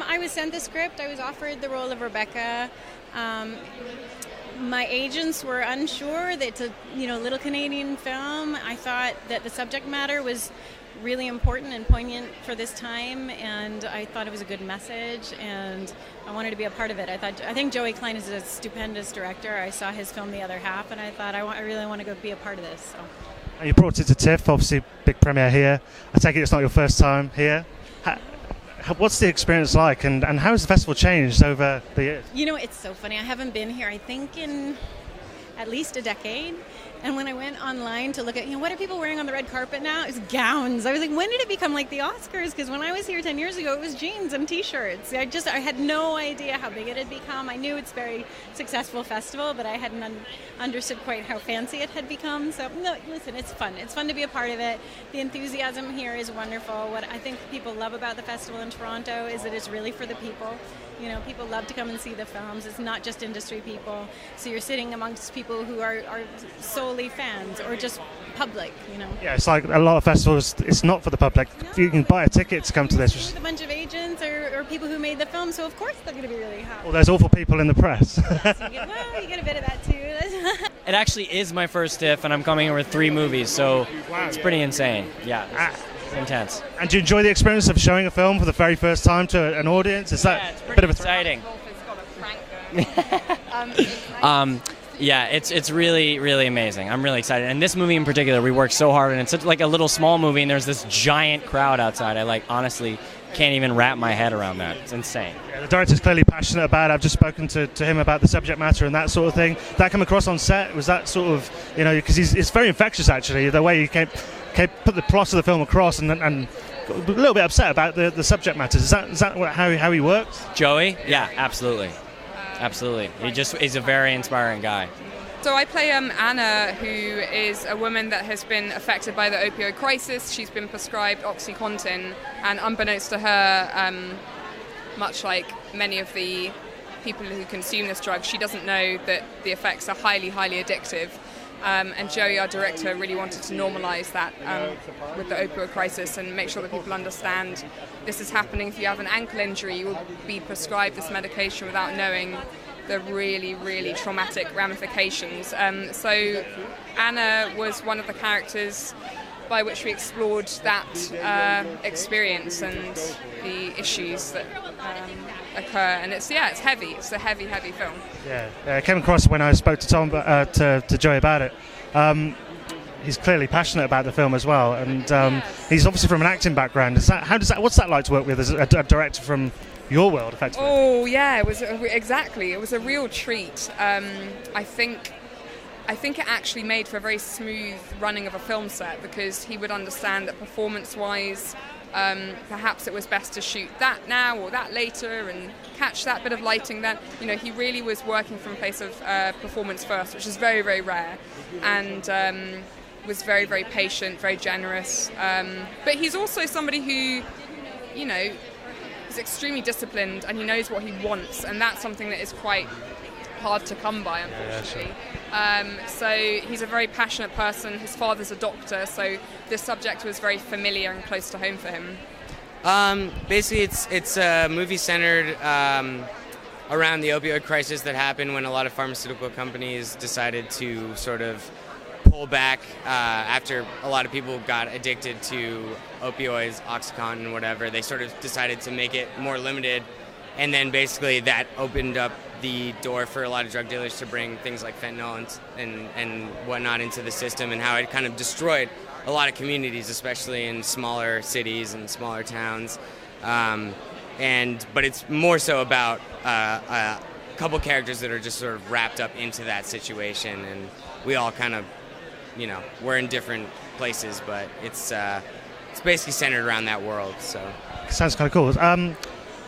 I was sent the script. I was offered the role of Rebecca. My agents were unsure that it's a little Canadian film. I thought that the subject matter was really important and poignant for this time, and I thought it was a good message, and I wanted to be a part of it. I think Joey Klein is a stupendous director. I saw his film The Other Half, and I thought I really want to go be a part of this. So. You brought it to TIFF, obviously big premiere here. I take it it's not your first time here. What's the experience like, and how has the festival changed over the years? It's so funny. I haven't been here, I think, in at least a decade. And when I went online to look at, what are people wearing on the red carpet now? It's gowns. I was like, when did it become like the Oscars? Because when I was here 10 years ago, it was jeans and T-shirts. I had no idea how big it had become. I knew it's a very successful festival, but I hadn't understood quite how fancy it had become. So, no, listen, it's fun. It's fun to be a part of it. The enthusiasm here is wonderful. What I think people love about the festival in Toronto is that it's really for the people. People love to come and see the films. It's not just industry people. So you're sitting amongst people who are solely fans or just public, Yeah, it's like a lot of festivals, it's not for the public. No. You can buy a ticket to come to this. With a bunch of agents or people who made the film, so of course they're going to be really hot. Well, there's awful people in the press. Yes, you get a bit of that too. It actually is my first TIFF, and I'm coming here with 3 movies, so it's pretty insane. Yeah. Intense. And do you enjoy the experience of showing a film for the very first time to an audience? Is that it's a bit of a exciting? Yeah, it's really, really amazing. I'm really excited. And this movie in particular, we worked so hard, and it's such like a little small movie, and there's this giant crowd outside. I honestly can't even wrap my head around that. It's insane. Yeah, the director's clearly passionate about it. I've just spoken to him about the subject matter and that sort of thing. Did that come across on set? Was that sort of, because it's very infectious actually, the way he put the plot of the film across and a little bit upset about the subject matters. Is that how he works? Joey? Yeah, absolutely. Absolutely. He's a very inspiring guy. So I play Anna, who is a woman that has been affected by the opioid crisis. She's been prescribed OxyContin, and unbeknownst to her, much like many of the people who consume this drug, she doesn't know that the effects are highly, highly addictive. And Joey, our director, really wanted to normalise that with the opioid crisis and make sure that people understand this is happening. If you have an ankle injury, you will be prescribed this medication without knowing the really, really traumatic ramifications. So Anna was one of the characters by which we explored that experience and the issues that occur. And it's heavy. It's a heavy, heavy film. Yeah, it came across when I spoke to Tom, to Joey about it. He's clearly passionate about the film as well, and he's obviously from an acting background. What's that like to work with as a director from your world, effectively? Oh yeah, it was exactly. It was a real treat. I think it actually made for a very smooth running of a film set, because he would understand that performance-wise, perhaps it was best to shoot that now or that later and catch that bit of lighting then. He really was working from a place of performance first, which is very, very rare, and was very, very patient, very generous. But he's also somebody who, is extremely disciplined, and he knows what he wants, and that's something that is quite hard to come by, unfortunately. So he's a very passionate person. His father's a doctor, so this subject was very familiar and close to home for him. Basically, it's a movie centered around the opioid crisis that happened when a lot of pharmaceutical companies decided to sort of pull back after a lot of people got addicted to opioids, OxyContin, whatever. They sort of decided to make it more limited, and then basically that opened up the door for a lot of drug dealers to bring things like fentanyl and whatnot into the system, and how it kind of destroyed a lot of communities, especially in smaller cities and smaller towns. But it's more so about a couple characters that are just sort of wrapped up into that situation, and we all kind of, we're in different places, but it's basically centered around that world. So sounds kind of cool.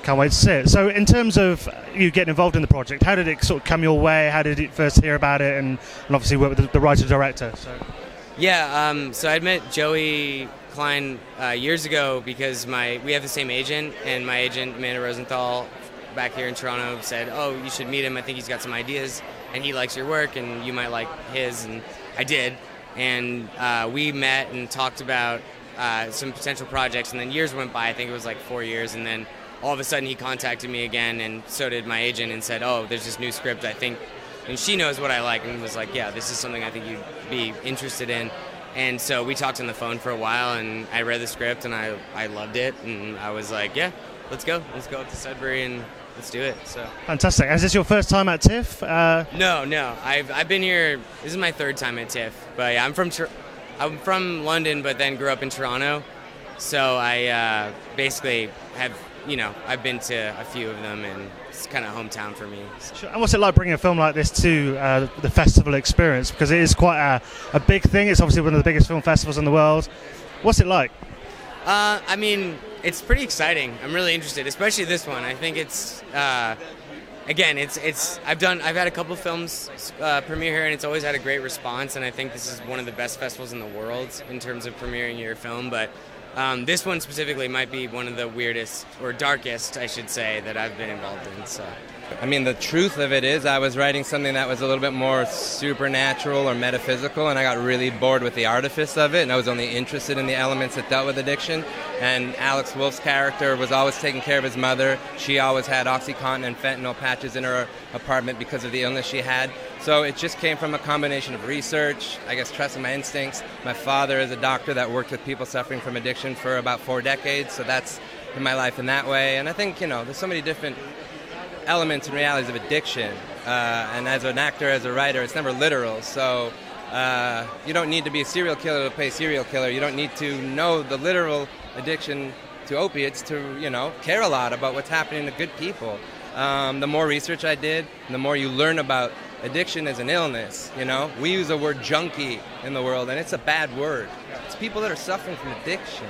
Can't wait to see it. So in terms of you getting involved in the project, how did it sort of come your way? How did you first hear about it, and obviously work with the writer-director? So I'd met Joey Klein years ago because we have the same agent, and my agent, Amanda Rosenthal, back here in Toronto, said, oh, you should meet him. I think he's got some ideas, and he likes your work, and you might like his, and I did. And we met and talked about some potential projects, and then years went by. I think it was like 4 years, and then all of a sudden he contacted me again, and so did my agent, and said, oh, there's this new script, I think, and she knows what I like, and was like, yeah, this is something I think you'd be interested in. And so we talked on the phone for a while, and I read the script, and I loved it, and I was like, yeah, let's go up to Sudbury and let's do it. So fantastic. Is this your first time at TIFF? No, I've been here. This is my third time at TIFF, but yeah, I'm from London, but then grew up in Toronto, so I basically have, I've been to a few of them, and it's kind of hometown for me. Sure. And what's it like bringing a film like this to the festival experience? Because it is quite a big thing. It's obviously one of the biggest film festivals in the world. What's it like? I mean, it's pretty exciting. I'm really interested, especially this one. I think it's, again, I've had a couple films premiere here, and it's always had a great response. And I think this is one of the best festivals in the world in terms of premiering your film. But this one specifically might be one of the weirdest, or darkest, I should say, that I've been involved in. So, I mean, the truth of it is I was writing something that was a little bit more supernatural or metaphysical, and I got really bored with the artifice of it, and I was only interested in the elements that dealt with addiction. And Alex Wolff's character was always taking care of his mother. She always had OxyContin and fentanyl patches in her apartment because of the illness she had. So it just came from a combination of research, I guess trusting my instincts. My father is a doctor that worked with people suffering from addiction for about 4 decades, so that's in my life in that way. And I think, there's so many different elements and realities of addiction, and as an actor, as a writer, it's never literal. So you don't need to be a serial killer to play serial killer. You don't need to know the literal addiction to opiates to care a lot about what's happening to good people. The more research I did, the more you learn about addiction as an illness. We use the word junkie in the world, and it's a bad word. It's people that are suffering from addiction,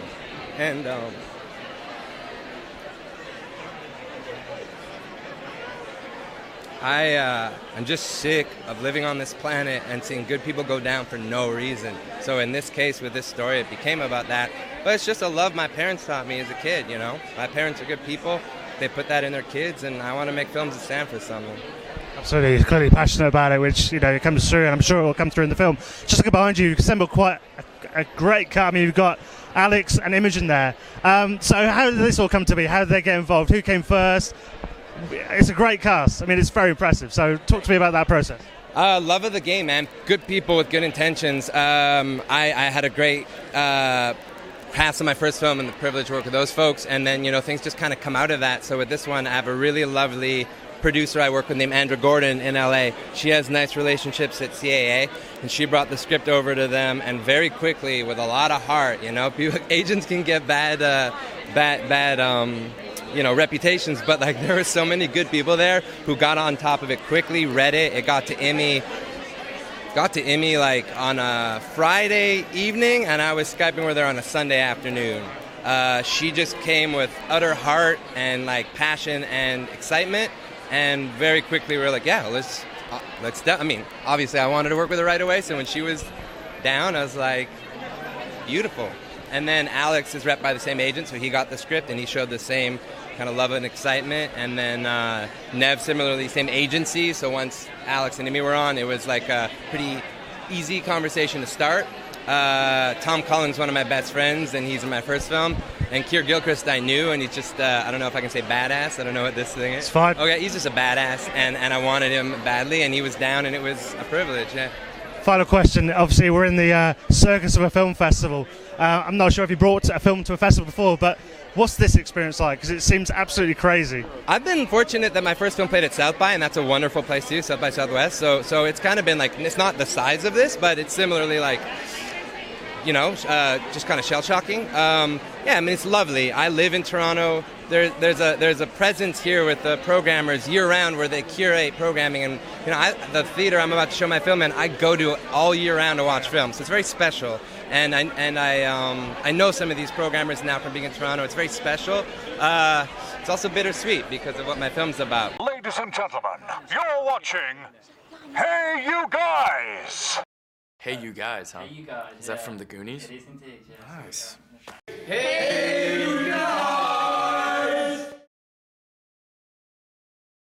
and I'm just sick of living on this planet and seeing good people go down for no reason. So in this case, with this story, it became about that. But it's just a love my parents taught me as a kid, My parents are good people. They put that in their kids, and I want to make films that stand for something. Absolutely. He's clearly passionate about it, which, it comes through, and I'm sure it will come through in the film. Just looking behind you, you've assembled quite a great cast. I mean, you've got Alex and Imogen there. So how did this all come to be? How did they get involved? Who came first? It's a great cast. I mean, it's very impressive. So talk to me about that process. Love of the game, man. Good people with good intentions. I had a great cast in my first film and the privilege to work with those folks. And then, things just kind of come out of that. So with this one, I have a really lovely producer I work with named Andra Gordon in LA. She has nice relationships at CAA, and she brought the script over to them, and very quickly, with a lot of heart, agents can get bad reputations, but there were so many good people there who got on top of it quickly, read it. It got to Emmy on a Friday evening, and I was Skyping with her on a Sunday afternoon. She just came with utter heart and passion and excitement, and very quickly we were like, yeah, let's do. I mean, obviously I wanted to work with her right away, so when she was down, I was like, beautiful. And then Alex is rep by the same agent, so he got the script and he showed the same kind of love and excitement. And then Neve, similarly, same agency. So once Alex and Amy were on, it was a pretty easy conversation to start. Tom Cullen's one of my best friends, and he's in my first film. And Keir Gilchrist I knew, and he's just, I don't know if I can say badass. I don't know what this thing is. It's fine. Okay, he's just a badass, and I wanted him badly, and he was down, and it was a privilege, yeah. Final question. Obviously, we're in the circus of a film festival. I'm not sure if you brought a film to a festival before, but what's this experience like? Because it seems absolutely crazy. I've been fortunate that my first film played at South by, and that's a wonderful place too, South by Southwest. So it's kind of been it's not the size of this, but it's similarly just kind of shell-shocking. Yeah, I mean, it's lovely. I live in Toronto. There's a presence here with the programmers year-round where they curate programming. And, the theater I'm about to show my film in, I go to all year-round to watch films. So it's very special. And I know some of these programmers now from being in Toronto. It's very special. It's also bittersweet because of what my film's about. Ladies and gentlemen, you're watching Hey You Guys! Hey You Guys, huh? Hey You Guys. Is that from the Goonies? It is indeed, yes. Nice. Hey